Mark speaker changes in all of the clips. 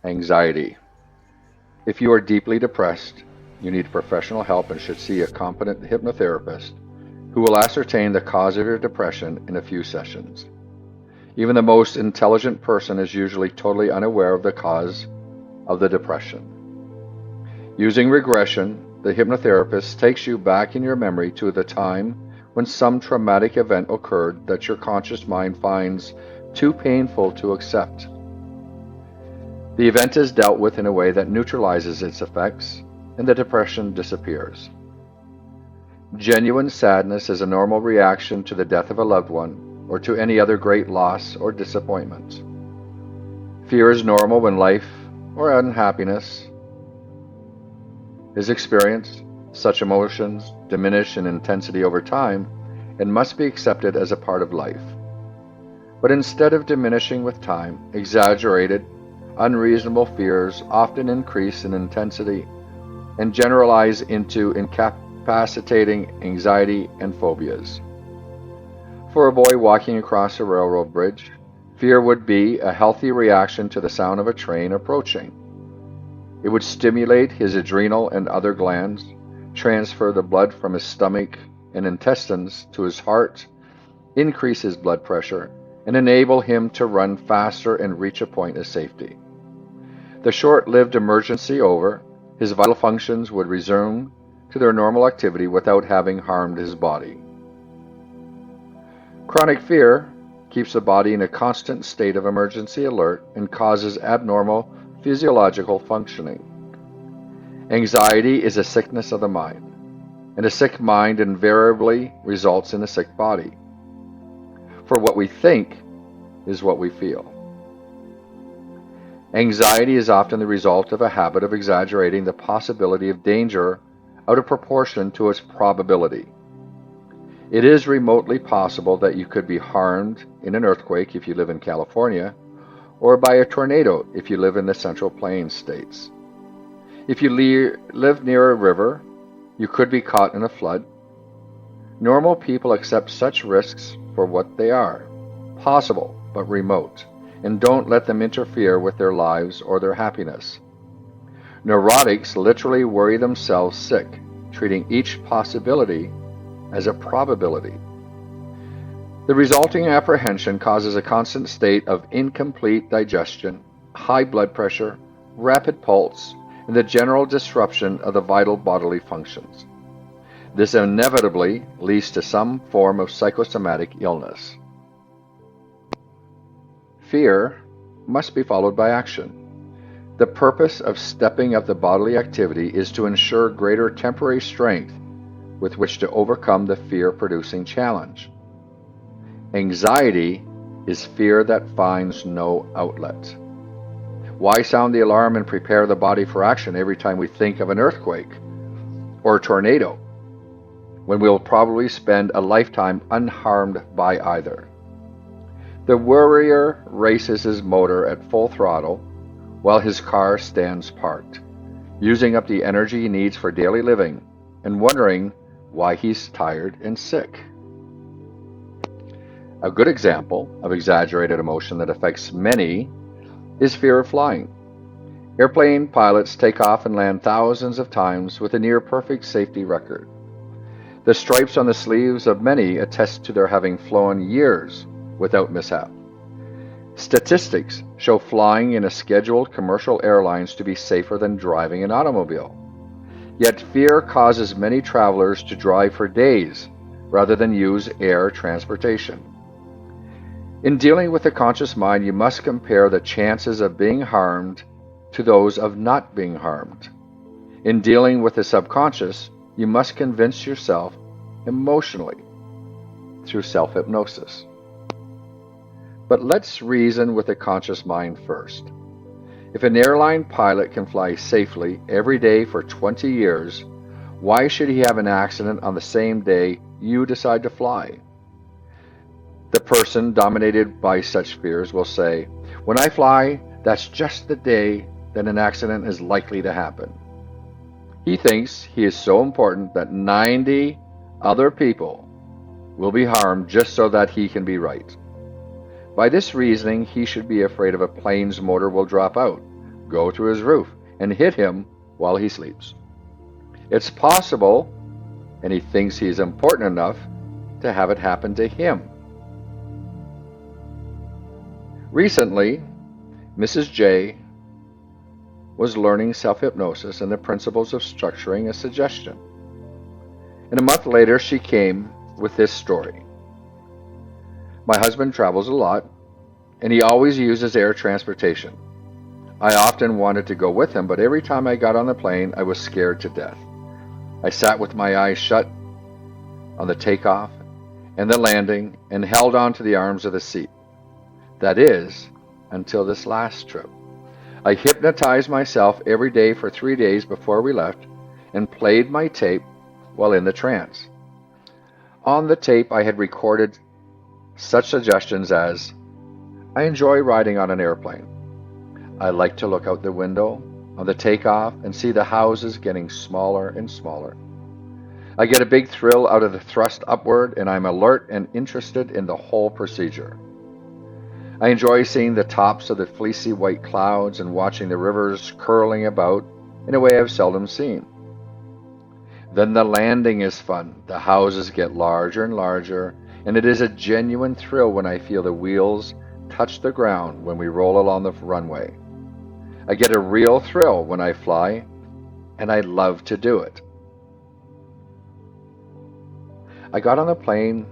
Speaker 1: Anxiety. If you are deeply depressed, you need professional help and should see a competent hypnotherapist who will ascertain the cause of your depression in a few sessions. Even the most intelligent person is usually totally unaware of the cause of the depression. Using regression, the hypnotherapist takes you back in your memory to the time when some traumatic event occurred that your conscious mind finds too painful to accept. The event is dealt with in a way that neutralizes its effects, and the depression disappears. Genuine sadness is a normal reaction to the death of a loved one or to any other great loss or disappointment. Fear is normal when life or unhappiness is experienced. Such emotions diminish in intensity over time and must be accepted as a part of life. But instead of diminishing with time, exaggerated, unreasonable fears often increase in intensity and generalize into incapacitating anxiety and phobias. For a boy walking across a railroad bridge, fear would be a healthy reaction to the sound of a train approaching. It would stimulate his adrenal and other glands, transfer the blood from his stomach and intestines to his heart, increase his blood pressure, and enable him to run faster and reach a point of safety. The short-lived emergency over, his vital functions would resume to their normal activity without having harmed his body. Chronic fear keeps the body in a constant state of emergency alert and causes abnormal physiological functioning. Anxiety is a sickness of the mind, and a sick mind invariably results in a sick body. For what we think is what we feel. Anxiety is often the result of a habit of exaggerating the possibility of danger out of proportion to its probability. It is remotely possible that you could be harmed in an earthquake if you live in California, or by a tornado if you live in the Central Plains states. If you live near a river, you could be caught in a flood. Normal people accept such risks for what they are, possible but remote, and don't let them interfere with their lives or their happiness. Neurotics literally worry themselves sick, treating each possibility as a probability. The resulting apprehension causes a constant state of incomplete digestion, high blood pressure, rapid pulse, and the general disruption of the vital bodily functions. This inevitably leads to some form of psychosomatic illness. Fear must be followed by action. The purpose of stepping up the bodily activity is to ensure greater temporary strength with which to overcome the fear-producing challenge. Anxiety is fear that finds no outlet. Why sound the alarm and prepare the body for action every time we think of an earthquake or a tornado, when we'll probably spend a lifetime unharmed by either? The worrier races his motor at full throttle while his car stands parked, using up the energy he needs for daily living and wondering why he's tired and sick. A good example of exaggerated emotion that affects many is fear of flying. Airplane pilots take off and land thousands of times with a near-perfect safety record. The stripes on the sleeves of many attest to their having flown years without mishap. Statistics show flying in a scheduled commercial airlines to be safer than driving an automobile. Yet fear causes many travelers to drive for days rather than use air transportation. In dealing with the conscious mind, you must compare the chances of being harmed to those of not being harmed. In dealing with the subconscious, you must convince yourself emotionally through self-hypnosis. But let's reason with the conscious mind first. If an airline pilot can fly safely every day for 20 years, why should he have an accident on the same day you decide to fly? The person dominated by such fears will say, "When I fly, that's just the day that an accident is likely to happen." He thinks he is so important that 90 other people will be harmed just so that he can be right. By this reasoning, he should be afraid of a plane's motor will drop out, go to his roof and hit him while he sleeps. It's possible, and he thinks he's important enough to have it happen to him. Recently, Mrs. J was learning self-hypnosis and the principles of structuring a suggestion. And a month later, she came with this story. My husband travels a lot, and he always uses air transportation. I often wanted to go with him, but every time I got on the plane, I was scared to death. I sat with my eyes shut on the takeoff and the landing and held on to the arms of the seat. That is, until this last trip. I hypnotized myself every day for 3 days before we left and played my tape while in the trance. On the tape, I had recorded such suggestions as, I enjoy riding on an airplane. I like to look out the window on the takeoff and see the houses getting smaller and smaller. I get a big thrill out of the thrust upward, and I'm alert and interested in the whole procedure. I enjoy seeing the tops of the fleecy white clouds and watching the rivers curling about in a way I've seldom seen. Then the landing is fun. The houses get larger and larger, and it is a genuine thrill when I feel the wheels touch the ground when we roll along the runway. I get a real thrill when I fly, and I love to do it. I got on the plane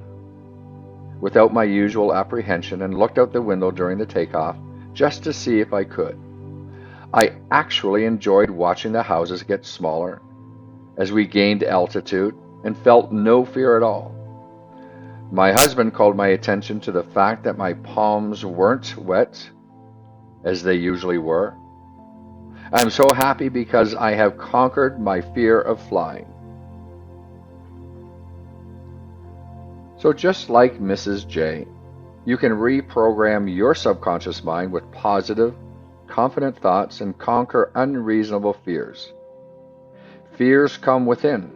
Speaker 1: without my usual apprehension and looked out the window during the takeoff just to see if I could. I actually enjoyed watching the houses get smaller as we gained altitude and felt no fear at all. My husband called my attention to the fact that my palms weren't wet as they usually were. I'm so happy because I have conquered my fear of flying. So just like Mrs. J, you can reprogram your subconscious mind with positive, confident thoughts and conquer unreasonable fears. Fears come within.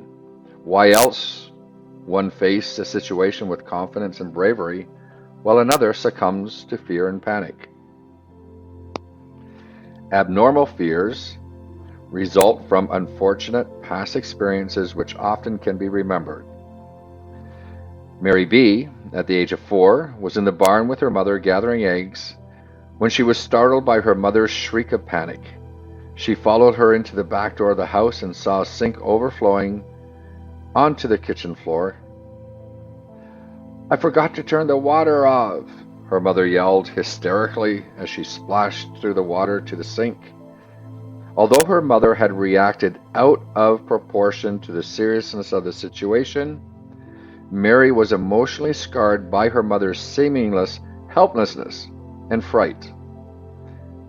Speaker 1: Why else one faces a situation with confidence and bravery, while another succumbs to fear and panic? Abnormal fears result from unfortunate past experiences which often can be remembered. Mary B, at the age of 4, was in the barn with her mother gathering eggs when she was startled by her mother's shriek of panic. She followed her into the back door of the house and saw a sink overflowing onto the kitchen floor. "I forgot to turn the water off," her mother yelled hysterically as she splashed through the water to the sink. Although her mother had reacted out of proportion to the seriousness of the situation, Mary was emotionally scarred by her mother's seamless helplessness and fright.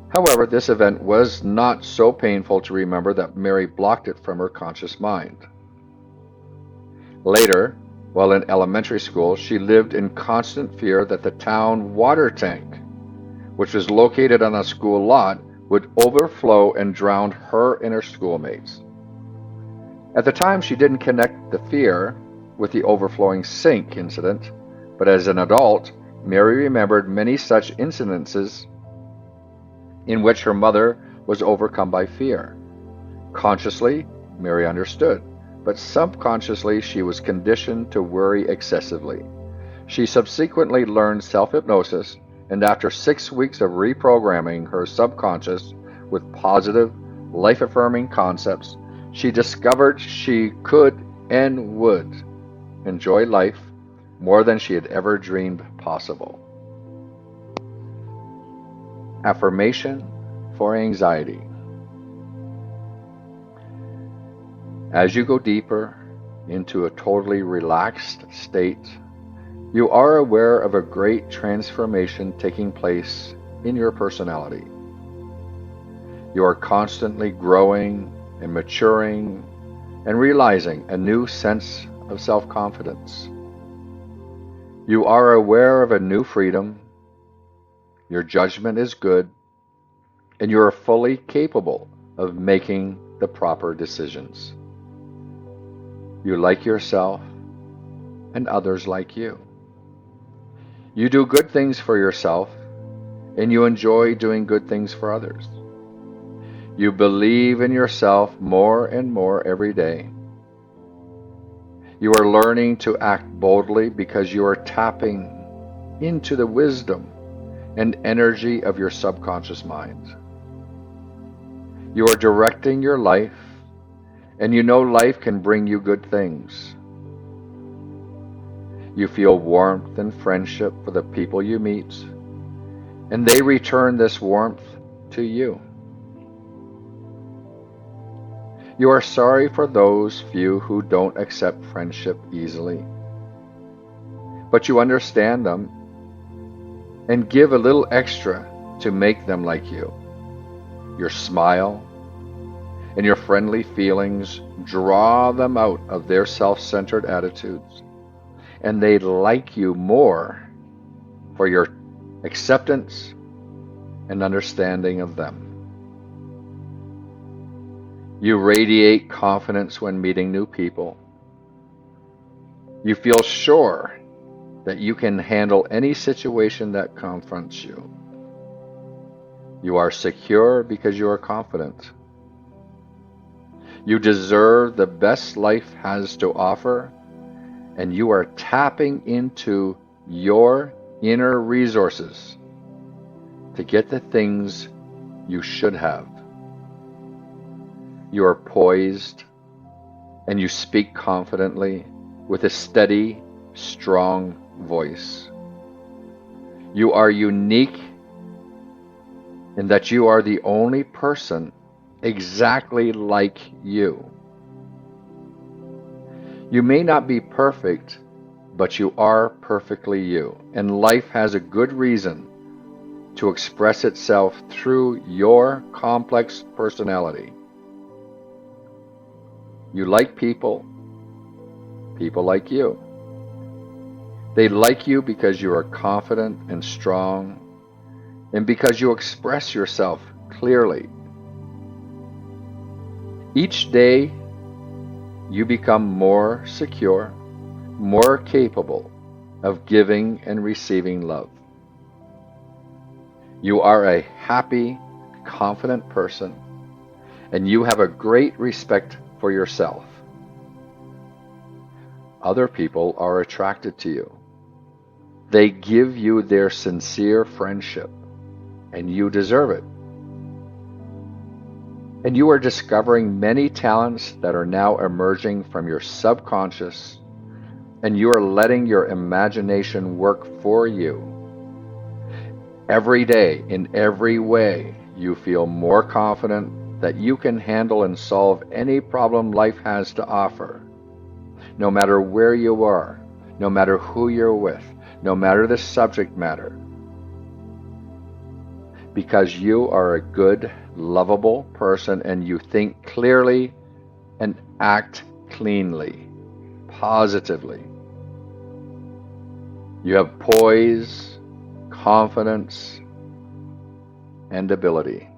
Speaker 1: However, this event was not so painful to remember that Mary blocked it from her conscious mind. Later, while in elementary school, she lived in constant fear that the town water tank, which was located on a school lot, would overflow and drown her and her schoolmates. At the time, she didn't connect the fear with the overflowing sink incident, but as an adult, Mary remembered many such incidences in which her mother was overcome by fear. Consciously, Mary understood, but subconsciously she was conditioned to worry excessively. She subsequently learned self-hypnosis, and after 6 weeks of reprogramming her subconscious with positive, life-affirming concepts, she discovered she could and would enjoy life more than she had ever dreamed possible. Affirmation for anxiety. As you go deeper into a totally relaxed state, you are aware of a great transformation taking place in your personality. You are constantly growing and maturing and realizing a new sense of self-confidence. You are aware of a new freedom. Your judgment is good, and you are fully capable of making the proper decisions. You like yourself, and others like you. You do good things for yourself, and you enjoy doing good things for others. You believe in yourself more and more every day. You are learning to act boldly because you are tapping into the wisdom and energy of your subconscious mind. You are directing your life, and you know life can bring you good things. You feel warmth and friendship for the people you meet, and they return this warmth to you. You are sorry for those few who don't accept friendship easily, but you understand them and give a little extra to make them like you. Your smile and your friendly feelings draw them out of their self-centered attitudes, and they like you more for your acceptance and understanding of them. You radiate confidence when meeting new people. You feel sure that you can handle any situation that confronts you. You are secure because you are confident. You deserve the best life has to offer, and you are tapping into your inner resources to get the things you should have. You are poised, and you speak confidently with a steady, strong voice. You are unique in that you are the only person exactly like you. You may not be perfect, but you are perfectly you, and life has a good reason to express itself through your complex personality. You like people, people like you. They like you because you are confident and strong, and because you express yourself clearly. Each day, you become more secure, more capable of giving and receiving love. You are a happy, confident person, and you have a great respect for yourself. Other people are attracted to you. They give you their sincere friendship, and you deserve it. And you are discovering many talents that are now emerging from your subconscious, and you are letting your imagination work for you. Every day, in every way, you feel more confident that you can handle and solve any problem life has to offer, no matter where you are, no matter who you're with, no matter the subject matter. Because you are a good, lovable person, and you think clearly and act cleanly, positively. You have poise, confidence, and ability.